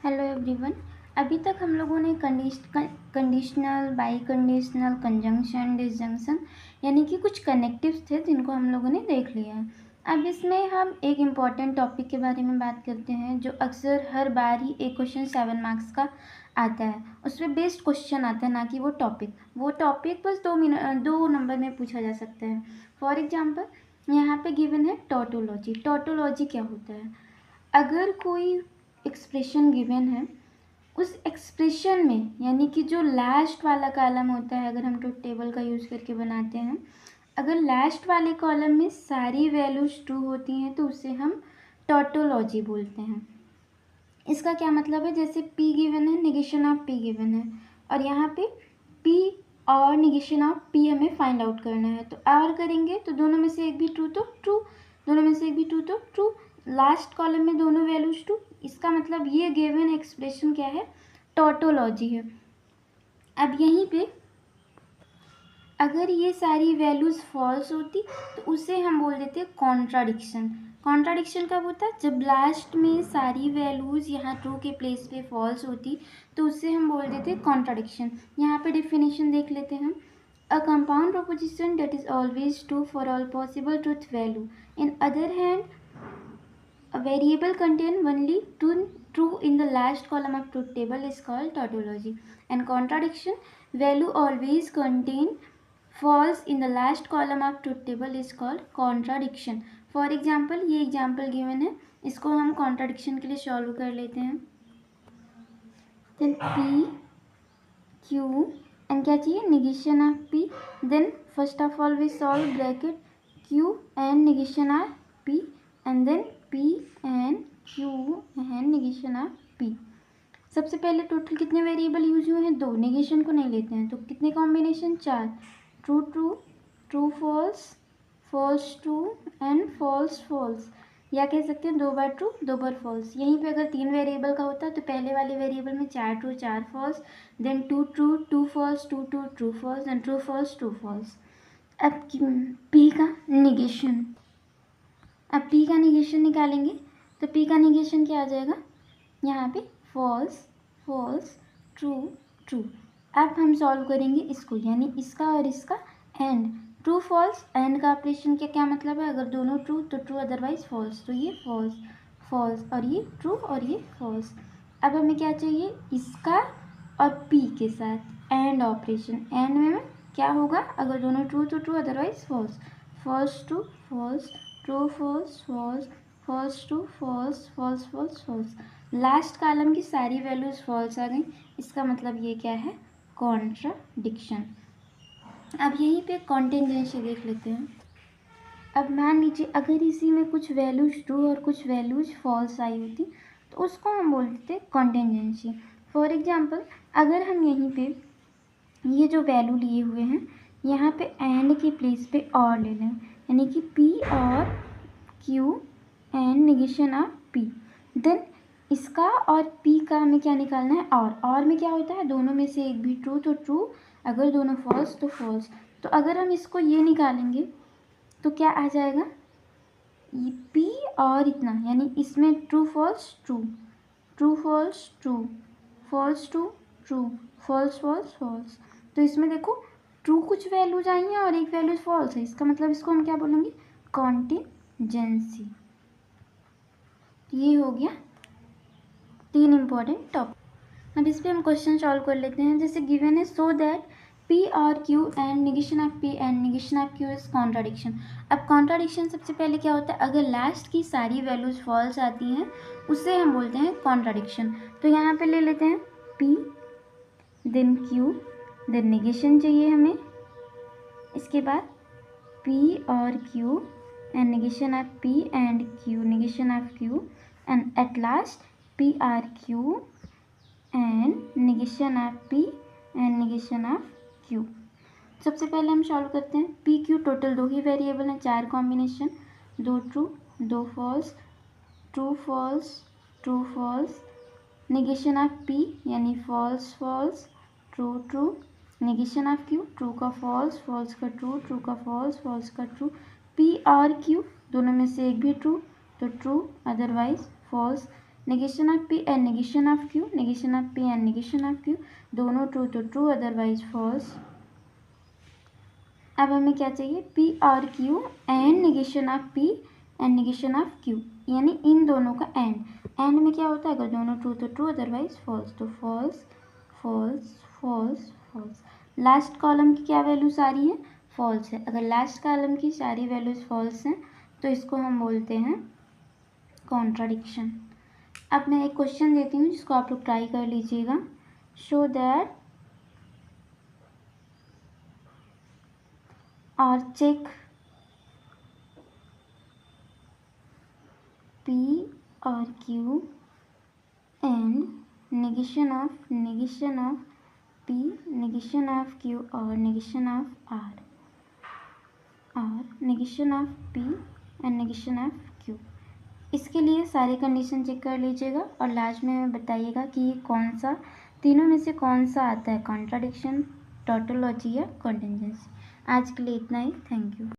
Hello everyone. अभी तक हम लोगों ने conditional, by conditional, conjunction, disjunction यानी कि कुछ कनेक्टिव्स थे जिनको हम लोगों ने देख लिया है। अब इसमें हम एक इम्पॉर्टेंट टॉपिक के बारे में बात करते हैं जो अक्सर हर बार ही एक क्वेश्चन 7 मार्क्स का आता है। उस पर बेस्ड क्वेश्चन आता है, ना कि वो टॉपिक बस 2 नंबर में पूछा जा सकता है। फॉर एग्जाम्पल यहाँ पे गिवन है टोटोलॉजी। टोटोलॉजी क्या होता है? अगर कोई एक्सप्रेशन गिवन है, उस एक्सप्रेशन में यानी कि जो लास्ट वाला कॉलम होता है, अगर हम ट्रुथ टेबल का यूज़ करके बनाते हैं, अगर लास्ट वाले कॉलम में सारी वैल्यूज ट्रू होती हैं तो उसे हम टोटोलॉजी बोलते हैं। इसका क्या मतलब है? जैसे P गिवन है, निगेशन ऑफ P गिवन है, और यहाँ पे P और निगेशन ऑफ P हमें फाइंड आउट करना है। तो और करेंगे तो दोनों में से एक भी ट्रू तो ट्रू, दोनों में से एक भी ट्रू तो ट्रू, लास्ट कॉलम में दोनों वैल्यूज ट्रू। इसका मतलब ये गिवन एक्सप्रेशन क्या है? टोटोलॉजी है। अब यहीं पे अगर ये सारी वैल्यूज फॉल्स होती तो उसे हम बोल देते हैं कॉन्ट्राडिक्शन। कॉन्ट्राडिक्शन कब होता है? जब लास्ट में सारी वैल्यूज यहाँ ट्रू के प्लेस पे फॉल्स होती तो उसे हम बोल देते हैं कॉन्ट्राडिक्शन। यहाँ पे डेफिनेशन देख लेते हैं। A compound proposition that is always true for all possible truth value. In other hand a variable contain only true in the last column of truth table is called tautology, and contradiction value always contain false in the last column of truth table is called contradiction. For example, ये example given है, इसको हम contradiction के लिए solve कर लेते हैं। then P Q and क्या चाहिए? negation of P. then first of all we solve bracket Q and negation of P, and then P and Q and negation of P. सबसे पहले टोटल कितने वेरिएबल यूज हुए हैं? 2। Negation को नहीं लेते हैं तो कितने combination? 4। True true, true false, false true and false false, या कह सकते हैं 2 बार ट्रू 2 बार फॉल्स। यहीं पे अगर 3 वेरिएबल का होता तो पहले वाले वेरिएबल में 4 true 4 false, then 2 true 2 false, 2 true true false, and true false true false. अब P का निगेशन, अब P का निगेशन निकालेंगे तो P का निगेशन क्या आ जाएगा? यहाँ पे फॉल्स फॉल्स ट्रू ट्रू। अब हम सॉल्व करेंगे इसको, यानी इसका और इसका एंड। ट्रू फॉल्स एंड का ऑपरेशन क्या क्या मतलब है? अगर दोनों ट्रू तो ट्रू, अदरवाइज फॉल्स। तो ये फॉल्स फॉल्स और ये ट्रू और ये फॉल्स। अब हमें क्या चाहिए? इसका और P के साथ एंड ऑपरेशन। एंड में क्या होगा? अगर दोनों ट्रू तो true, otherwise false. False true false, true false false, false true false, false false false. Last column की सारी वैल्यूज फॉल्स आ गई। इसका मतलब ये क्या है? कॉन्ट्राडिक्शन। अब यहीं पे कॉन्टिजेंसी देख लेते हैं। अब मान लीजिए अगर इसी में कुछ वैल्यूज ट्रू और कुछ वैल्यूज फॉल्स आई होती तो उसको हम बोल देते कॉन्टिजेंसी। फॉर एग्जाम्पल अगर हम यहीं पे ये जो वैल्यू लिए हुए हैं यहाँ पे एंड के प्लेस पे और ले लें, यानी कि P और Q and negation of P, then इसका और P का हमें क्या निकालना है? और में क्या होता है? दोनों में से एक भी ट्रू तो ट्रू, अगर दोनों फॉल्स तो फॉल्स। तो अगर हम इसको ये निकालेंगे तो क्या आ जाएगा? ये P और इतना, यानी इसमें true false true, true false true, false true true, false false false. तो इसमें देखो ट्रू कुछ वैल्यूज आई हैं और एक वैल्यूज फॉल्स है। इसका मतलब इसको हम क्या बोलेंगे? कॉन्टिजेंसी। ये हो गया 3 इम्पॉर्टेंट टॉपिक। अब इस पर हम क्वेश्चन सॉल्व कर लेते हैं। जैसे गिवन है सो दैट P और Q and negation of P and negation of Q is contradiction. अब कॉन्ट्राडिक्शन सबसे पहले क्या होता है? अगर लास्ट की सारी वैल्यूज फॉल्स आती हैं उसे हम बोलते हैं कॉन्ट्राडिक्शन। तो यहाँ पे ले लेते हैं P, then Q, then negation चाहिए हमें, इसके बाद P और Q and negation of P and Q, negation of Q, and at last P R Q and negation of P and negation of Q। सबसे पहले हम सॉल्व करते हैं। P Q टोटल 2 ही वेरिएबल हैं, 4 combination, 2 true 2 false, true false true false, negation of P यानी false false true true, negation of Q true का false, false का ट्रू, ट्रू का फॉल्स, फॉल्स का ट्रू। P और Q दोनों में से एक भी ट्रू तो true, otherwise false. Negation of P and negation of Q, negation of P and negation of Q, दोनों ट्रू तो ट्रू अदरवाइज फॉल्स। अब हमें क्या चाहिए, पी और Q and negation of P and negation of Q, यानी इन दोनों का एंड में क्या होता है, अगर दोनों ट्रू तो ट्रू अदरवाइज फॉल्स, तो false false false false. Last column की क्या वैल्यूज आ रही है, फॉल्स है। अगर लास्ट कॉलम की सारी वैल्यूज फॉल्स हैं तो इसको हम बोलते हैं कॉन्ट्राडिक्शन। अब मैं एक क्वेश्चन देती हूँ जिसको आप लोग ट्राई कर लीजिएगा। शो दैट और चेक P और Q and negation of P, negation of Q और negation of R और negation of P and negation of Q। इसके लिए सारे कंडीशन चेक कर लीजिएगा और लास्ट में हमें बताइएगा कि ये कौन सा, तीनों में से कौन सा आता है, कॉन्ट्राडिक्शन, टोटोलॉजी या कॉन्टिजेंसी। आज के लिए इतना ही, थैंक यू।